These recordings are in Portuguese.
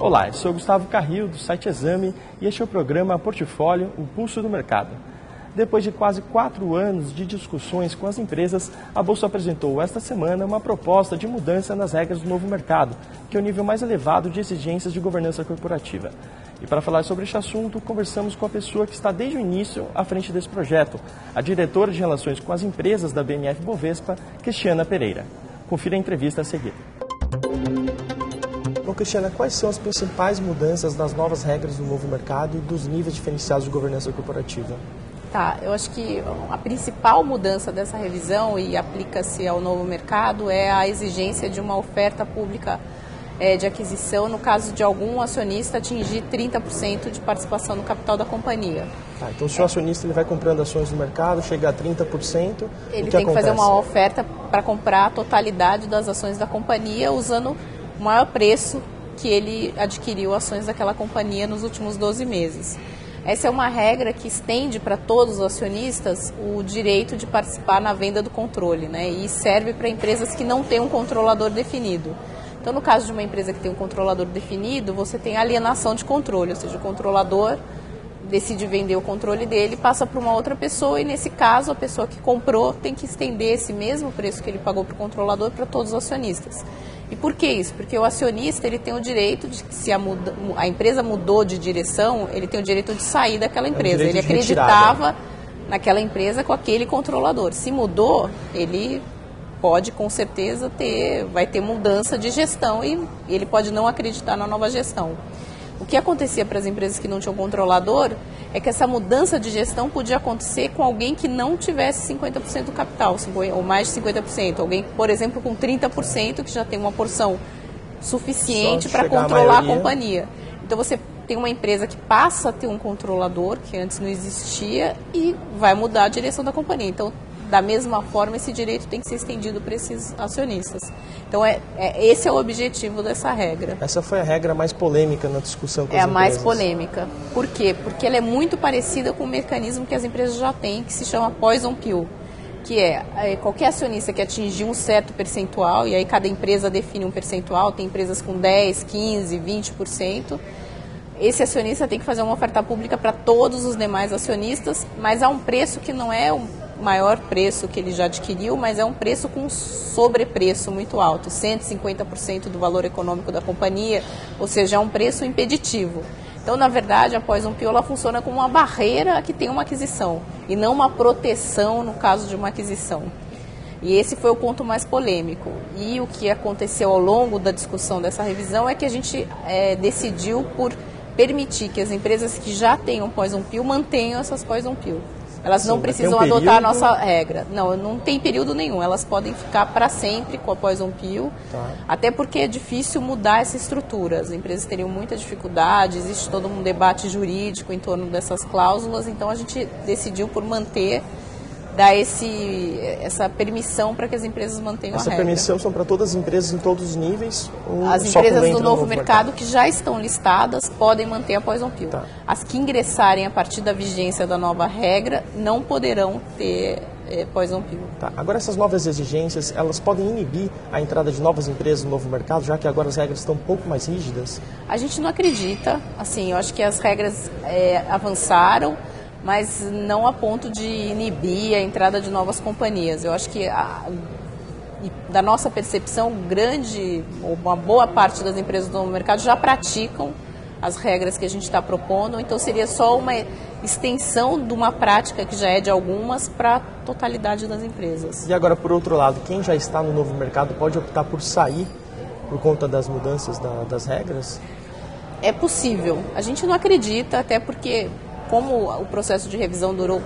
Olá, eu sou Gustavo Carril, do site Exame, e este é o programa Portfólio, o Pulso do Mercado. Depois de quase 4 anos de discussões com as empresas, a Bolsa apresentou esta semana uma proposta de mudança nas regras do novo mercado, que é o nível mais elevado de exigências de governança corporativa. E para falar sobre este assunto, conversamos com a pessoa que está desde o início à frente desse projeto, a diretora de Relações com as Empresas da BMF Bovespa, Cristiana Pereira. Confira a entrevista a seguir. Bom, Cristiana, quais são as principais mudanças das novas regras do novo mercado e dos níveis diferenciados de governança corporativa? Tá, eu acho que a principal mudança dessa revisão, e aplica-se ao novo mercado, é a exigência de uma oferta pública de aquisição, no caso de algum acionista atingir 30% de participação no capital da companhia. Tá, então se o acionista ele vai comprando ações no mercado, chega a 30%, ele tem que fazer uma oferta para comprar a totalidade das ações da companhia, usando o maior preço que ele adquiriu ações daquela companhia nos últimos 12 meses. Essa é uma regra que estende para todos os acionistas o direito de participar na venda do controle, né? E serve para empresas que não têm um controlador definido. Então, no caso de uma empresa que tem um controlador definido, você tem alienação de controle, ou seja, o controlador decide vender o controle dele, passa para uma outra pessoa e, nesse caso, a pessoa que comprou tem que estender esse mesmo preço que ele pagou para o controlador para todos os acionistas. E por que isso? Porque o acionista ele tem o direito de que, se a empresa mudou de direção, ele tem o direito de sair daquela empresa. Ele acreditava naquela empresa com aquele controlador. Se mudou, ele pode com certeza vai ter mudança de gestão e ele pode não acreditar na nova gestão. O que acontecia para as empresas que não tinham controlador é que essa mudança de gestão podia acontecer com alguém que não tivesse 50% do capital, ou mais de 50%. Alguém, por exemplo, com 30%, que já tem uma porção suficiente para controlar a companhia. Então você tem uma empresa que passa a ter um controlador, que antes não existia, e vai mudar a direção da companhia. Então, da mesma forma, esse direito tem que ser estendido para esses acionistas. Então, esse é o objetivo dessa regra. Essa foi a regra mais polêmica na discussão com as empresas. É a mais polêmica. Por quê? Porque ela é muito parecida com o mecanismo que as empresas já têm, que se chama Poison Pill, que é qualquer acionista que atingir um certo percentual, e aí cada empresa define um percentual, tem empresas com 10%, 15%, 20%, esse acionista tem que fazer uma oferta pública para todos os demais acionistas, mas a um preço que não é o maior preço que ele já adquiriu, mas é um preço com sobrepreço muito alto, 150% do valor econômico da companhia, ou seja, é um preço impeditivo. Então, na verdade, a Poison Pill ela funciona como uma barreira que tem uma aquisição, e não uma proteção no caso de uma aquisição. E esse foi o ponto mais polêmico. E o que aconteceu ao longo da discussão dessa revisão é que a gente decidiu por permitir que as empresas que já tenham Poison Pill mantenham essas Poison Pill. Elas não precisam adotar a nossa regra. Não tem período nenhum. Elas podem ficar para sempre com a Poison Pill, até porque é difícil mudar essa estrutura. As empresas teriam muita dificuldade, existe todo um debate jurídico em torno dessas cláusulas, então a gente decidiu por dar essa permissão para que as empresas mantenham a regra. Essa permissão são para todas as empresas em todos os níveis? Ou as empresas do novo mercado que já estão listadas podem manter a Poison Pill. As que ingressarem a partir da vigência da nova regra não poderão ter Poison Pill. Agora, essas novas exigências, elas podem inibir a entrada de novas empresas no novo mercado, já que agora as regras estão um pouco mais rígidas? A gente não acredita. Assim, eu acho que as regras avançaram, mas não a ponto de inibir a entrada de novas companhias. Eu acho que, da nossa percepção, uma boa parte das empresas do novo mercado já praticam as regras que a gente está propondo, então seria só uma extensão de uma prática que já é de algumas para a totalidade das empresas. E agora, por outro lado, quem já está no novo mercado pode optar por sair por conta das mudanças das regras? É possível. A gente não acredita, até porque, como o processo de revisão durou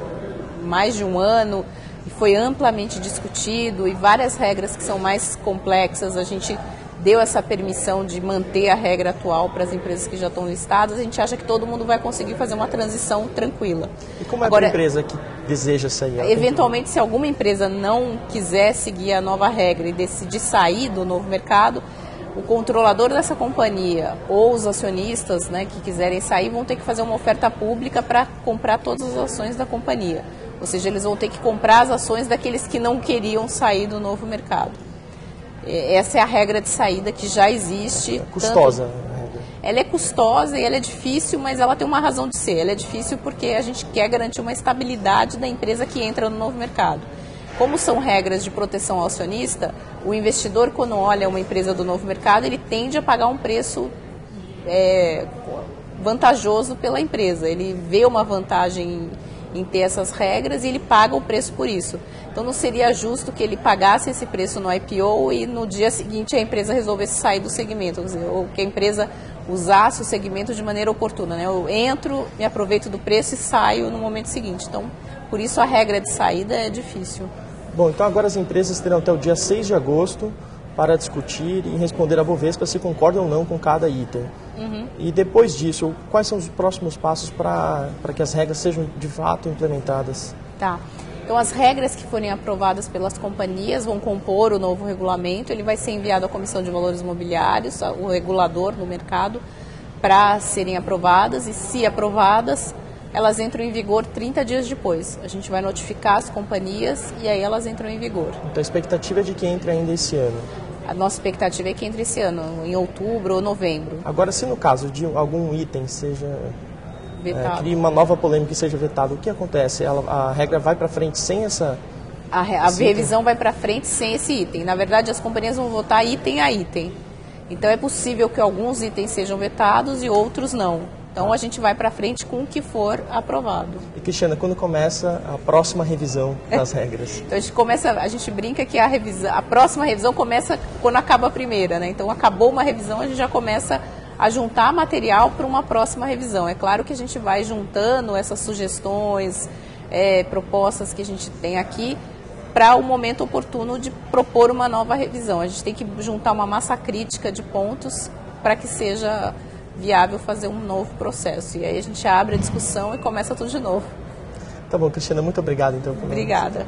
mais de um ano e foi amplamente discutido e várias regras que são mais complexas, a gente deu essa permissão de manter a regra atual para as empresas que já estão listadas. A gente acha que todo mundo vai conseguir fazer uma transição tranquila. E como é para a empresa que deseja sair? Eventualmente, se alguma empresa não quiser seguir a nova regra e decidir sair do novo mercado, o controlador dessa companhia ou os acionistas, né, que quiserem sair vão ter que fazer uma oferta pública para comprar todas as ações da companhia. Ou seja, eles vão ter que comprar as ações daqueles que não queriam sair do novo mercado. Essa é a regra de saída que já existe. É custosa. ela é custosa e ela é difícil, mas ela tem uma razão de ser. Ela é difícil porque a gente quer garantir uma estabilidade da empresa que entra no novo mercado. Como são regras de proteção ao acionista, o investidor, quando olha uma empresa do novo mercado, ele tende a pagar um preço vantajoso pela empresa. Ele vê uma vantagem em ter essas regras e ele paga o preço por isso. Então não seria justo que ele pagasse esse preço no IPO e no dia seguinte a empresa resolvesse sair do segmento, quer dizer, ou que a empresa usasse o segmento de maneira oportuna, né? Eu entro, me aproveito do preço e saio no momento seguinte. Então, por isso a regra de saída é difícil. Bom, então agora as empresas terão até o dia 6 de agosto para discutir e responder à Bovespa se concordam ou não com cada item. E depois disso, quais são os próximos passos para que as regras sejam de fato implementadas? Tá. Então as regras que forem aprovadas pelas companhias vão compor o novo regulamento, ele vai ser enviado à Comissão de Valores Mobiliários, o regulador do mercado, para serem aprovadas, e se aprovadas, elas entram em vigor 30 dias depois. A gente vai notificar as companhias e aí elas entram em vigor. Então a expectativa é de que entre ainda esse ano? A nossa expectativa é que entre esse ano, em outubro ou novembro. Agora, se no caso de algum item seja crie uma nova polêmica e seja vetado, o que acontece? A regra vai para frente sem essa... A revisão vai para frente sem esse item. Na verdade, as companhias vão votar item a item. Então, é possível que alguns itens sejam vetados e outros não. Então, a gente vai para frente com o que for aprovado. E, Cristiana, quando começa a próxima revisão das regras? Então, a gente brinca que a próxima revisão começa quando acaba a primeira, né? Então, acabou uma revisão, a gente já começa a juntar material para uma próxima revisão. É claro que a gente vai juntando essas sugestões, propostas que a gente tem aqui para o momento oportuno de propor uma nova revisão. A gente tem que juntar uma massa crítica de pontos para que seja viável fazer um novo processo. E aí a gente abre a discussão e começa tudo de novo. Tá bom, Cristiana, muito obrigado então. Obrigada.